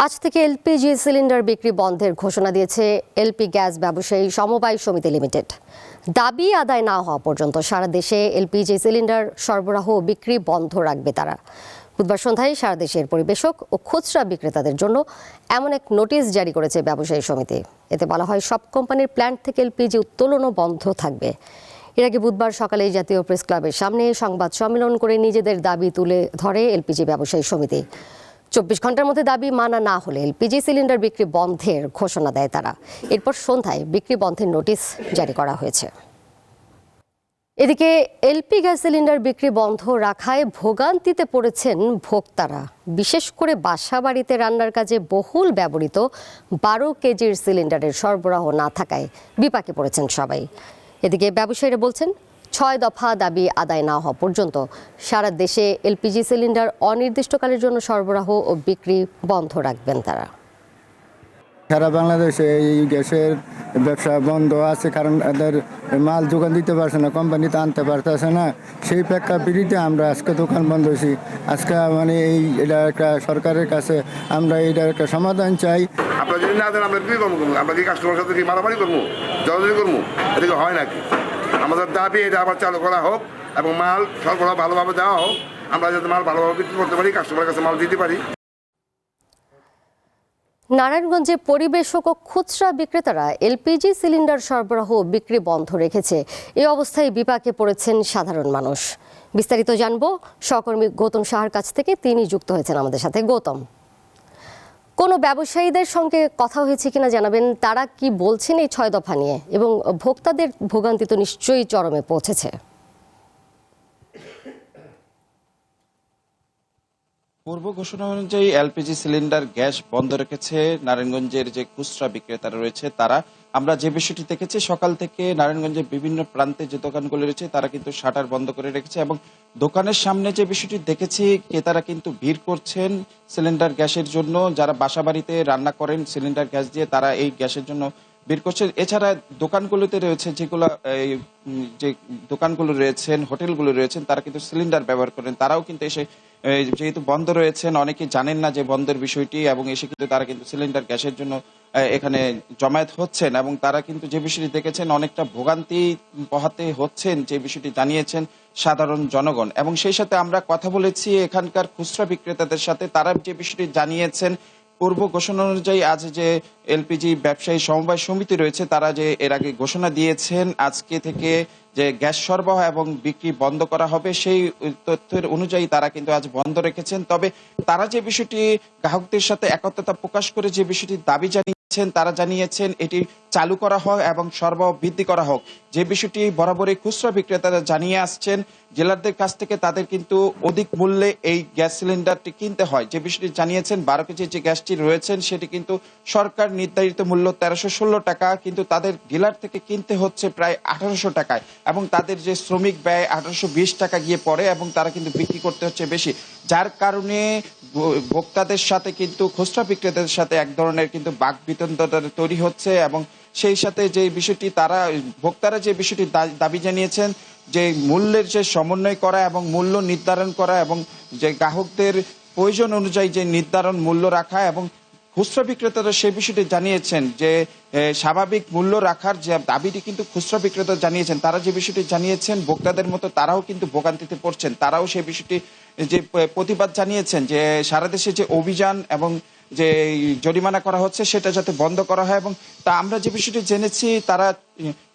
আজ থেকে LPG cylinder বিক্রি বন্ধের ঘোষণা দিয়েছে এলপি গ্যাস ব্যবসায়ী সমবায় সমিতি লিমিটেড। দাবি আদায় না হওয়া পর্যন্ত সারা দেশে এলপিজি সিলিন্ডার সরবরাহ ও বিক্রি বন্ধ রাখবে তারা। বুধবার সন্ধ্যায় সারা দেশের পরিবেশক ও খুচরা বিক্রেতাদের জন্য এমন এক নোটিশ জারি করেছে ব্যবসায়ী সমিতি। এতে বলা হয় সব কোম্পানির প্ল্যান্ট থেকে এলপিজি উত্তোলনও বন্ধ থাকবে। এর আগে বুধবার সকালে জাতীয় প্রেস ক্লাবের সামনে সংবাদ সম্মেলন করে নিজেদের দাবি তুলে ধরে এলপিজি ব্যবসায়ী সমিতি। 24 ঘন্টার মধ্যে দাবি মানা না হলে এলপিজি সিলিন্ডার বিক্রি বন্ধের ঘোষণা দেয় তারা। এরপর সন্ধ্যায় বিক্রি বন্ধের নোটিশ জারি করা হয়েছে। এদিকে এলপি গ্যাস সিলিন্ডার বিক্রি বন্ধ রাখায় ভোগান্তিতে পড়েছেন ভোক্তারা। বিশেষ করে বাসাবাড়িতে রান্নার কাজে বহুল ব্যবহৃত 12 কেজির সিলিন্ডারের সরবরাহ না থাকায় বিপাকে পড়েছেন সবাই। এদিকে ব্যবসায়ীরা বলছেন 6 দফা দাবি আদায় না হওয়া পর্যন্ত সারা দেশে এলপিজি সিলিন্ডার অনির্দিষ্টকালের জন্য সরবরাহ ও বিক্রি বন্ধ রাখবেন তারা। সারা বাংলাদেশে এই গ্যাসের ব্যবসা বন্ধ আছে, কারণ এদের মাল যোগান দিতে পারছে না, কোম্পানিতে আনতে পারতেছে না। সেই প্রেক্ষাপটে আমরা আজকে দোকান বন্ধ হয়েছি। আজকে এটা একটা সরকারের কাছে আমরা এটার একটা সমাধান চাই। আপনারা যদি না দেন আমরা কি করবো? আমরা কি কাস্টমার সাথে কি মারামারি করবো, জলদি করবো? এদিকে হয় নাকি? আমাদের দাবি এটা আবার চালু করা হোক এবং মাল সরবরাহ ভালোভাবে দেওয়া হোক। আমরা যাতে মাল ভালোভাবে বিক্রি করতে পারি, কাস্টমারের কাছে মাল দিতে পারি। নারায়ণগঞ্জে পরিবেশক ও খুচরা বিক্রেতারা এলপিজি সিলিন্ডার সরবরাহ ও বিক্রি বন্ধ রেখেছে। এই অবস্থায় বিপাকে পড়েছেন সাধারণ মানুষ। বিস্তারিত জানবো সহকর্মী গৌতম সাহার কাছ থেকে। তিনি যুক্ত হয়েছেন আমাদের সাথে। গৌতম, কোনো ব্যবসায়ীদের সঙ্গে কথা হয়েছে কিনা জানাবেন, তারা কি বলছেন এই 6 দফা নিয়ে, এবং ভোক্তাদের ভোগান্তি তো নিশ্চয়ই চরমে পৌঁছেছে। পূর্ব ঘোষণা অনুযায়ী এলপিজি সিলিন্ডার গ্যাস বন্ধ রেখেছে নারায়ণগঞ্জের যে খুচরা বিক্রেতারা রয়েছে তারা। আমরা যে বিষয়টি দেখেছি, সকাল থেকে নারায়ণগঞ্জের বিভিন্ন প্রান্তে যে দোকানগুলো রয়েছে তারা কিন্তু শাটার বন্ধ করে রেখেছে এবং দোকানের সামনে যে বিষয়টি দেখেছি, ক্রেতারা কিন্তু ভিড় করছেন সিলিন্ডার গ্যাসের জন্য। যারা বাসাবাড়িতে রান্না করেন সিলিন্ডার গ্যাস দিয়ে, তারা এই গ্যাসের জন্য বের করছে। এছাড়া দোকানগুলোতে রয়েছে যেগুলো যে দোকানগুলো রয়েছেন, হোটেলগুলো রয়েছেন, তারা কিন্তু সিলিন্ডার ব্যবহার করেন। তারাও কিন্তু এসে, যেহেতু বন্ধ রয়েছেন, অনেকে জানেন না যে বন্ধের বিষয়টি, এবং এসে কিন্তু তারা কিন্তু সিলিন্ডার গ্যাসের জন্য এখানে জমায়েত হচ্ছেন এবং তারা কিন্তু যে বিষয়টি দেখেছেন অনেকটা ভোগান্তি পোহাতে হচ্ছেন, যে বিষয়টি জানিয়েছেন সাধারণ জনগণ। এবং সেই সাথে আমরা কথা বলেছি এখানকার খুচরা বিক্রেতাদের সাথে। তারা যে বিষয়টি জানিয়েছেন, পূর্ব ঘোষণা অনুযায়ী আজ যে এলপিজি ব্যবসায়ী সমবায় সমিতি রয়েছে তারা যে এর আগে ঘোষণা দিয়েছেন আজকে থেকে যে গ্যাস সরবরাহ এবং বিক্রি বন্ধ করা হবে, সেই তথ্যের অনুযায়ী তারা কিন্তু আজ বন্ধ রেখেছেন। তবে তারা যে বিষয়টি গ্রাহকদের সাথে একত্রতা প্রকাশ করে যে বিষয়টি দাবি জানিয়েছেন, তারা জানিয়েছেন এটি চালু করা হোক এবং সরবরাহ বৃদ্ধি করা হোক। যে বিষয়টি বরাবরই খুচরা বিক্রেতারা জানিয়ে আসছেন, জেলারদের কাছ থেকে তাদের কিন্তু অধিক মূল্যে এই গ্যাস সিলিন্ডারটি কিনতে হয়। যে বিষয়টি জানিয়েছেন, 12 কেজি যে গ্যাসটি রয়েছেন সেটি কিন্তু সরকার নির্ধারিত মূল্য 1316 টাকা, কিন্তু তাদের ডিলার থেকে কিনতে হচ্ছে প্রায় 1800 টাকায়, এবং তাদের যে শ্রমিক ব্যয় 1820 টাকা গিয়ে পড়ে, এবং তারা কিন্তু বিক্রি করতে হচ্ছে বেশি। যার কারণে ভোক্তাদের সাথে কিন্তু খুচরা বিক্রেতাদের সাথে এক ধরনের কিন্তু বাকবিতণ্ডা তৈরি হচ্ছে। এবং সেই সাথে যে বিষয়টি ভোক্তারা যে বিষয়টি দাবি জানিয়েছেন, যে মূল্যের যে সমন্বয় করা এবং মূল্য নির্ধারণ করা, এবং যে গ্রাহকদের প্রয়োজন অনুযায়ী যে নির্ধারণ মূল্য রাখা, এবং খুচরা বিক্রেতারা সেই বিষয়টি জানিয়েছেন যে স্বাভাবিক মূল্য রাখার যে দাবিটি কিন্তু খুচরা বিক্রেতা জানিয়েছেন। তারা যে বিষয়টি জানিয়েছেন, ভোক্তাদের মতো তারাও কিন্তু ভোগান্তিতে পড়ছেন। তারাও সেই বিষয়টি যে প্রতিবাদ জানিয়েছেন যে সারা দেশে যে অভিযান এবং যে জরিমানা করা হচ্ছে সেটা যাতে বন্ধ করা হয়। এবং তা আমরা যে বিষয়টি জেনেছি, তারা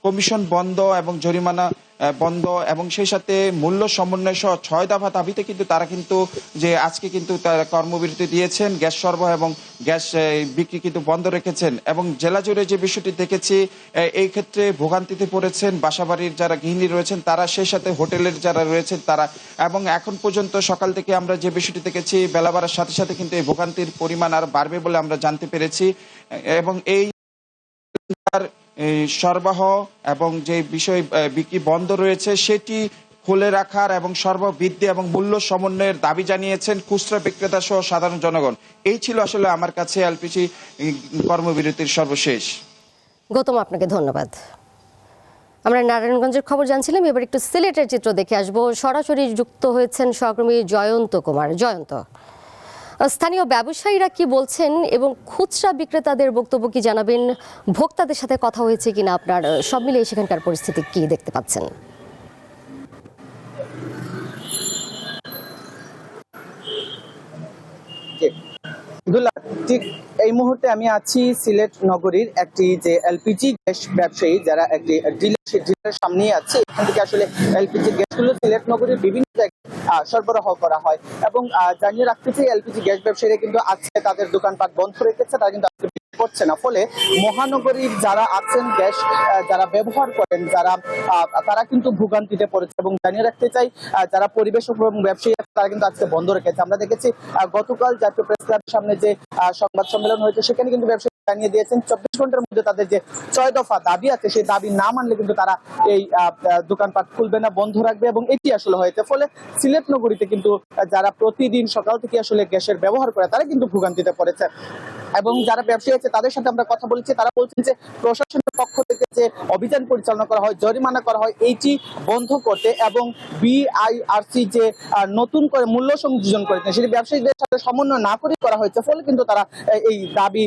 কমিশন বন্ধ এবং জরিমানা বন্ধ এবং সেই সাথে মূল্য সমন্বয় সহ 6 দফা দাবিতে কিন্তু তারা কিন্তু যে আজকে কিন্তু তারা কর্মবিরতি দিয়েছেন। গ্যাস সরবরাহ এবং গ্যাস বিক্রি কিন্তু বন্ধ রেখেছেন। এবং জেলা জুড়ে যে বিষয়টি দেখেছি, এই ক্ষেত্রে ভোগান্তিতে পড়েছেন বাসাবাড়ির যারা গৃহিণী রয়েছেন তারা, সেই সাথে হোটেলের যারা রয়েছেন তারা। এবং এখন পর্যন্ত সকাল থেকে আমরা যে বিষয়টি দেখেছি, বেলা বাড়ার সাথে সাথে কিন্তু এই ভোগান্তির পরিমাণ আর বাড়বে বলে আমরা জানতে পেরেছি। এবং এই সরবরাহ এবং যে বিষয় বিক্রি বন্ধ রয়েছে সেটি খুলে রাখার এবং সরবরাহ বৃদ্ধি এবং মূল্য সমন্বয়ের দাবি জানিয়েছেন খুচরা বিক্রেতা সহ সাধারণ জনগণ। এই ছিল আসলে আমার কাছে এলপিজি কর্মবিরতির সর্বশেষ। গৌতম, আপনাকে ধন্যবাদ। আমরা নারায়ণগঞ্জের খবর জানছিলাম, এবার একটু সিলেটের চিত্র দেখে আসবো। সরাসরি যুক্ত হয়েছেন সহকর্মী জয়ন্ত কুমার। জয়ন্ত, স্থানীয় ব্যবসায়ীরা কি বলছেন এবং খুচরা বিক্রেতাদের বক্তব্য কি জানাবেন? ভোক্তাদের সাথে কথা হয়েছে কিনা আপনার? সব মিলিয়ে সেখানকার পরিস্থিতি কি দেখতে পাচ্ছেন? ঠিক এই মুহূর্তে আমি আছি সিলেট নগরীর একটি যে এলপিজি গ্যাস ব্যবসায়ী যারা একটি ডিলারের সামনে আছে। এখান থেকে আসলে এলপিজি গ্যাসগুলো সিলেট নগরীর বিভিন্ন জায়গায় সরবরাহ করা হয় এবং জানিয়ে রাখতে চাই এলপিজি গ্যাস ব্যবসায়ীরা কিন্তু আজকে তাদের দোকানপাট বন্ধ রেখেছে, তারা কিন্তু আজকে করছে না। ফলে মহানগরীর যারা আছেন গ্যাস যারা ব্যবহার করেন তারা কিন্তু ভোগান্তিতে পড়েছে এবং জানিয়ে রাখতে চাই যারা পরিবেশ এবং ব্যবসায়ী তারা কিন্তু আজকে বন্ধ রেখেছে। আমরা দেখেছি গতকাল জাতীয় প্রেস ক্লাবের সামনে যে সংবাদ সম্মেলন হয়েছে সেখানে কিন্তু ব্যবসায়ী জানিয়ে দিয়েছেন 24 ঘন্টার মধ্যে তাদের যে 6 দফা দাবি আছে সেই দাবি না মানলে কিন্তু তারা এই দোকানপাট খুলবে না, বন্ধ রাখবে এবং এটি আসলে হয়েছে। ফলে সিলেট নগরীতে কিন্তু যারা প্রতিদিন সকাল থেকে আসলে গ্যাসের ব্যবহার করে তারা কিন্তু ভোগান্তিতে পড়েছে এবং যারা ব্যবসায়ী আছে তাদের সাথে আমরা কথা বলেছি, তারা বলছেন যে প্রশাসনের পক্ষ থেকে যে অভিযান পরিচালনা করা হয়, জরিমানা করা হয় এইটি বন্ধ করতে এবং বিআইআরসি যে নতুন করে মূল্য সংযোজন করেছেন সেটি ব্যবসায়ীদের সাথে সমন্বয় না করে করা হয়েছে। ফলে কিন্তু তারা এই দাবি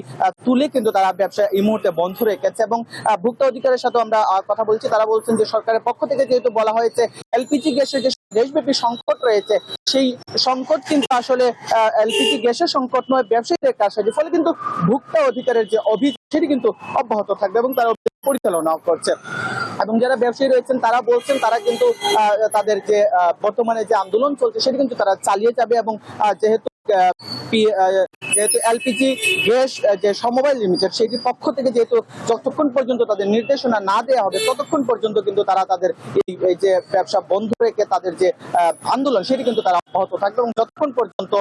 তুলে কিন্তু তারা ব্যবসা এই মুহূর্তে বন্ধ রেখেছে এবং ভোক্তা অধিকারের সাথে আমরা কথা বলছি, তারা বলছেন যে সরকারের পক্ষ থেকে যেহেতু বলা হয়েছে এলপিজি গ্যাসের যে দেশব্যাপী সংকট রয়েছে সেই সংকট কিন্তু আসলে এলপিজি গ্যাসের সংকট নয়, ব্যবসায়ীদের কারসাজি। ফলে কিন্তু ভোক্তা অধিকারের যে অভিযান সেটি কিন্তু অব্যাহত থাকবে এবং তারা পরিচালনা করছে এবং যারা ব্যবসায়ী রয়েছেন তারা বলছেন তারা কিন্তু তাদের যে বর্তমানে যে আন্দোলন চলছে সেটি কিন্তু তারা চালিয়ে যাবে এবং যেহেতু এলপিজি গ্যাস যে সমবায় লিমিটেড সেটির পক্ষ থেকে যেহেতু যতক্ষণ পর্যন্ত তাদের নির্দেশনা না দেওয়া হবে ততক্ষণ পর্যন্ত কিন্তু তারা তাদের এই যে ব্যবসা বন্ধ রেখে তাদের যে আন্দোলন সেটি কিন্তু তারা অব্যাহত থাকবে এবং যতক্ষণ পর্যন্ত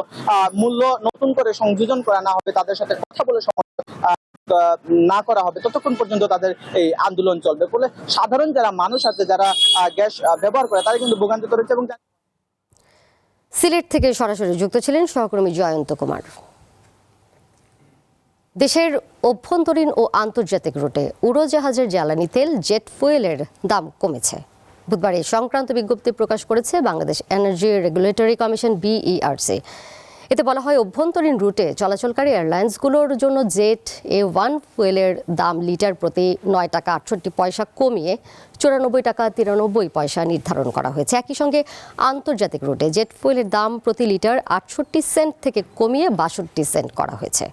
মূল্য নতুন করে সংযোজন করা না হবে, তাদের সাথে কথা বলে না করা হবে ততক্ষণ পর্যন্ত তাদের এই আন্দোলন চলবে। ফলে সাধারণ যারা মানুষ আছে যারা গ্যাস ব্যবহার করে তারা কিন্তু ভোগান্তিতে রয়েছে। এবং সিলেট থেকে সরাসরি যুক্ত ছিলেন সহকর্মী জয়ন্ত কুমার। দেশের অভ্যন্তরীণ ও আন্তর্জাতিক রুটে উড়োজাহাজের জ্বালানি তেল জেট ফুয়েলের দাম কমেছে। বুধবার এই সংক্রান্ত বিজ্ঞপ্তি প্রকাশ করেছে Bangladesh energy regulatory commission BERC. এতে বলা হয় অভ্যন্তরীণ রুটে চলাচলকারী এয়ারলাইন্সগুলোর জন্য জেট A1 ফুয়েলের দাম লিটার প্রতি 9 টাকা 68 পয়সা কমিয়ে 94 টাকা 93 পয়সা নির্ধারণ করা হয়েছে। একই সঙ্গে আন্তর্জাতিক রুটে জেট ফুয়েলের দাম প্রতি লিটার 68 সেন্ট থেকে কমিয়ে 62 সেন্ট করা হয়েছে।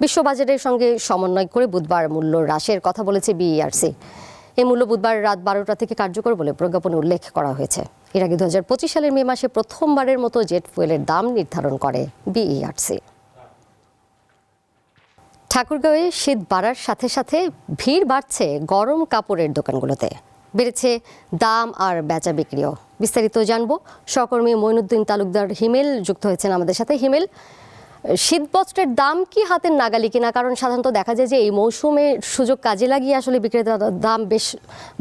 বিশ্ববাজারের সঙ্গে সমন্বয় করে বুধবার মূল্য হ্রাসের কথা বলেছে বিইআরসি। এই মূল্য বুধবার রাত 12টা থেকে কার্যকর বলে প্রজ্ঞাপনে উল্লেখ করা হয়েছে। এর আগে 2025 সালের মে মাসে প্রথমবারের মতো জেট ফুয়েলের দাম নির্ধারণ করে বিইআরসি। ঠাকুরগাঁওয়ে শীত বাড়ার সাথে সাথে ভিড় বাড়ছে গরম কাপড়ের দোকানগুলোতে, বেড়েছে দাম আর বেচা বিক্রিও। বিস্তারিত জানবো, সহকর্মী মঈনুদ্দিন তালুকদার হিমেল যুক্ত হয়েছেন আমাদের সাথে। হিমেল, শীতবস্ত্রের দাম কি হাতের নাগালি কিনা? কারণ সাধারণত দেখা যায় যে এই মৌসুমে সুযোগ কাজে লাগিয়ে আসলে বিক্রেতা দাম বেশ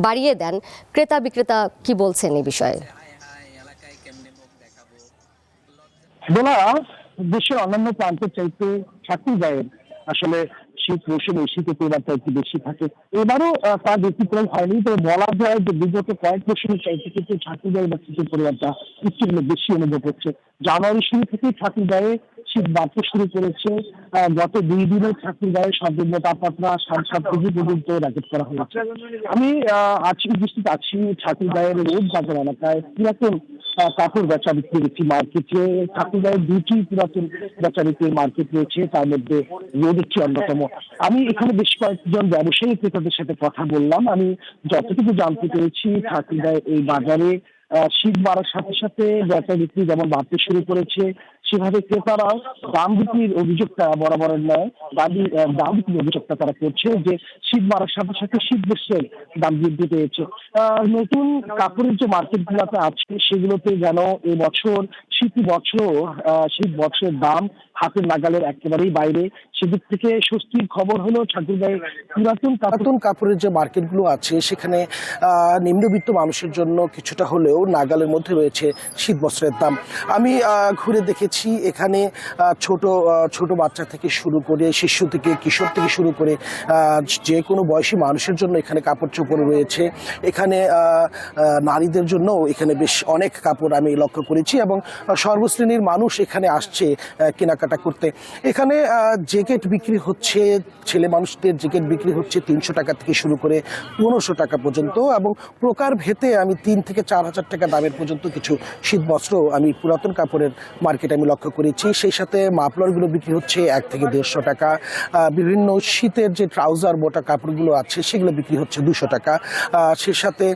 বাড়িয়ে দেন। ক্রেতা বিক্রেতা কি বলছেন এই বিষয়ে? দেশের অন্যান্য প্রান্তের চাইতে ঠাকুরগাঁয়ের আসলে শীত মৌসুমে শীতের পরিমাণটা একটু বেশি থাকে। এবারও তার ব্যতিক্রম হয়নি, তো বলা যায় যে বিগত কয়েক মৌসুমের চাইতে কিন্তু ঠাকুরগাঁয়ের বা শীতের পরিমাণটা একটু বেশি অনুভব হচ্ছে। জানুয়ারি শুরু থেকেই ঠাকুরগাঁয়ে শীত বাড়তে শুরু করেছে। গত 2 দিনে ঠাকুরগাঁয়ে সর্বনিম্ন তাপমাত্রা 7.5 ডিগ্রি পর্যন্ত রেকর্ড করা হয়েছে। আমি উপস্থিত আছি ঠাকুরগাঁয়ের রোড বাজার এলাকায় পুরাতন কাপড় বেচা বিক্রির একটি মার্কেটে। ঠাকুরগাঁয়ের 2টি পুরাতন বেচা বিক্রির মার্কেট রয়েছে, তার মধ্যে রোড একটি অন্যতম। আমি এখানে বেশ কয়েকজন ব্যবসায়ী ক্রেতাদের সাথে কথা বললাম। আমি যতটুকু জানতে পেরেছি ঠাকুরগাঁয়ের এই বাজারে শীত বাড়ার সাথে সাথে বেচা বিক্রি যেমন বাড়তে শুরু করেছে, সেভাবে ক্রেতারাও দাম বিক্রির অভিযোগটা বরাবরের নয় দাম বিক্রির অভিযোগটা তারা করছে যে শীত বাড়ার সাথে সাথে শীত বস্ত্রের দাম বৃদ্ধি পেয়েছে। নতুন কাপড়ের যে মার্কেটগুলোতে আছে সেগুলোতে যেন এবছর শীত বছরের দাম হাতের নাগালের একেবারেই বাইরে। সেদিক থেকে স্বস্তির খবর হলো ঠাকুরগাঁয়ে পুরাতন কাপড়ের যে মার্কেটগুলো আছে সেখানে নিম্নবিত্ত মানুষের জন্য কিছুটা হলেও নাগালের মধ্যে রয়েছে শীত বস্ত্রের দাম। আমি ঘুরে দেখেছি এখানে ছোট বাচ্চা থেকে শুরু করে শিশু থেকে কিশোর থেকে শুরু করে যে কোনো বয়সী মানুষের জন্য এখানে কাপড় চোপড় রয়েছে। এখানে নারীদের জন্য এখানে বেশ অনেক কাপড় আমি লক্ষ্য করেছি এবং সর্বশ্রেণীর মানুষ এখানে আসছে কেনাকাটা করতে। এখানে জ্যাকেট বিক্রি হচ্ছে, ছেলে মানুষদের জ্যাকেট বিক্রি হচ্ছে 300 টাকা থেকে শুরু করে 1500 টাকা পর্যন্ত, এবং প্রকার ভেদে আমি 3 থেকে 4,000 টাকা দামের পর্যন্ত কিছু শীত বস্ত্র আমি পুরাতন কাপড়ের মার্কেটে আমি লক্ষ্য করেছি। সেই সাথে মাফলারগুলো বিক্রি হচ্ছে 1 থেকে 150 টাকা। বিভিন্ন শীতের যে ট্রাউজার মোটা কাপড়গুলো আছে সেগুলো বিক্রি হচ্ছে 200 টাকা। সে সাথে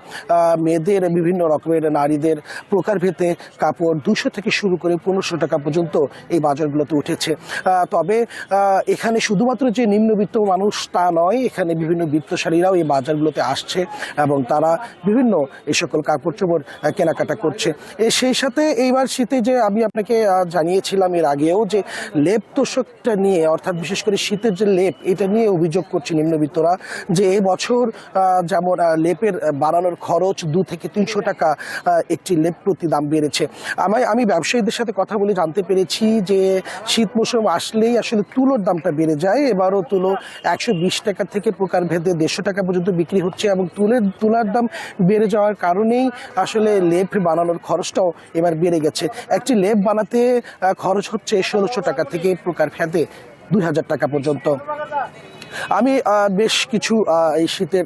মেয়েদের বিভিন্ন রকমের নারীদের প্রকারভেদে কাপড় 200 থেকে শুরু করে 1500 টাকা পর্যন্ত এই বাজারগুলোতে উঠেছে। তবে এখানে শুধুমাত্র যে নিম্নবিত্ত মানুষ তা নয়, এখানে বিভিন্ন বিত্তশালীরাও এই বাজারগুলোতে আসছে এবং তারা বিভিন্ন এই সকল কাপড় চোপড় কেনাকাটা করছে। সেই সাথে এইবার শীতে যে আমি আপনাকে জানিয়েছিলাম এর আগেও যে লেপ তোষকটা নিয়ে, অর্থাৎ বিশেষ করে শীতের যে লেপ, এটা নিয়ে অভিযোগ করছে নিম্নবিত্তরা যে এবছর যেমন লেপের বানানোর খরচ 2 থেকে 300 টাকা একটি লেপ প্রতি দাম বেড়েছে। আমি ব্যবসায়ীদের সাথে কথা বলে জানতে পেরেছি যে শীত মৌসুম আসলেই আসলে তুলোর দামটা বেড়ে যায়। এবারও তুলো 120 টাকা থেকে প্রকারভেদে 150 টাকা পর্যন্ত বিক্রি হচ্ছে, এবং তুলার দাম বেড়ে যাওয়ার কারণেই আসলে লেপ বানানোর খরচটাও এবার বেড়ে গেছে। একটি লেপ বানাতে খরচ হচ্ছে 1600 টাকা থেকে প্রকারভেদে 2000 টাকা পর্যন্ত। আমি বেশ কিছু এই শীতের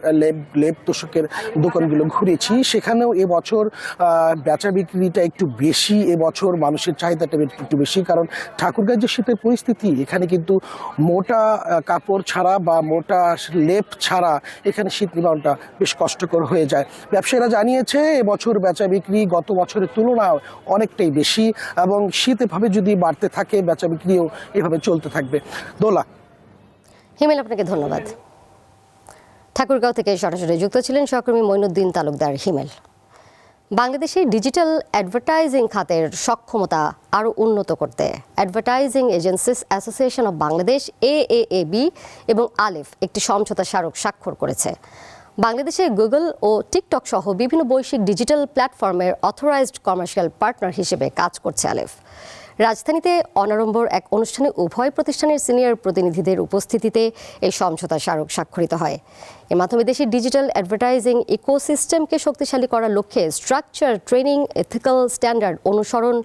লেপ তোষকের দোকানগুলো ঘুরেছি, সেখানেও এবছর বেচা বিক্রিটা একটু বেশি। এবছর মানুষের চাহিদাটা একটু বেশি, কারণ ঠাকুরগাঁয়ের যে শীতের পরিস্থিতি, এখানে কিন্তু মোটা কাপড় ছাড়া বা মোটা লেপ ছাড়া এখানে শীত নিবারণটা বেশ কষ্টকর হয়ে যায়। ব্যবসায়ীরা জানিয়েছে এবছর বেচা বিক্রি গত বছরের তুলনায় অনেকটাই বেশি, এবং শীত এভাবে যদি বাড়তে থাকে বেচা বিক্রিও এভাবে চলতে থাকবে। দোলা। হিমেল, আপনাকে ধন্যবাদ। ঠাকুরগাঁও থেকে সরাসরি যুক্ত ছিলেন সহকর্মী মঈনুদ্দিন তালুকদার হিমেল। বাংলাদেশে ডিজিটাল অ্যাডভার্টাইজিং খাতের সক্ষমতা আরও উন্নত করতে advertising agencies association of Bangladesh AAAB এবং আলিফ একটি সমঝোতা স্মারক স্বাক্ষর করেছে। বাংলাদেশে গুগল ও টিকটক সহ বিভিন্ন বৈশ্বিক ডিজিটাল প্ল্যাটফর্মের অথরাইজড কমার্শিয়াল পার্টনার হিসেবে কাজ করছে আলিফ। রাজধানীতে অনাড়ম্বর এক অনুষ্ঠানে উভয় প্রতিষ্ঠানের সিনিয়র প্রতিনিধিদের উপস্থিতিতে এই সমঝোতা স্মারক স্বাক্ষরিত হয়। এর মাধ্যমে দেশের ডিজিটাল অ্যাডভার্টাইজিং ইকোসিস্টেমকে শক্তিশালী করার লক্ষ্যে স্ট্রাকচার, ট্রেনিং, এথিক্যাল স্ট্যান্ডার্ড অনুসরণ,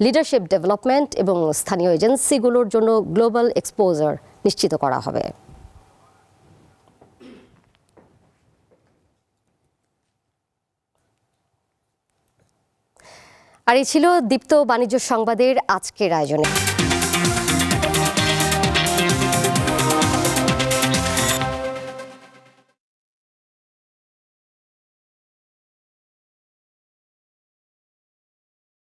লিডারশিপ ডেভেলপমেন্ট এবং স্থানীয় এজেন্সিগুলোর জন্য গ্লোবাল এক্সপোজার নিশ্চিত করা হবে। আর এই ছিল দীপ্ত বাণিজ্য সংবাদের আজকের আয়োজনে।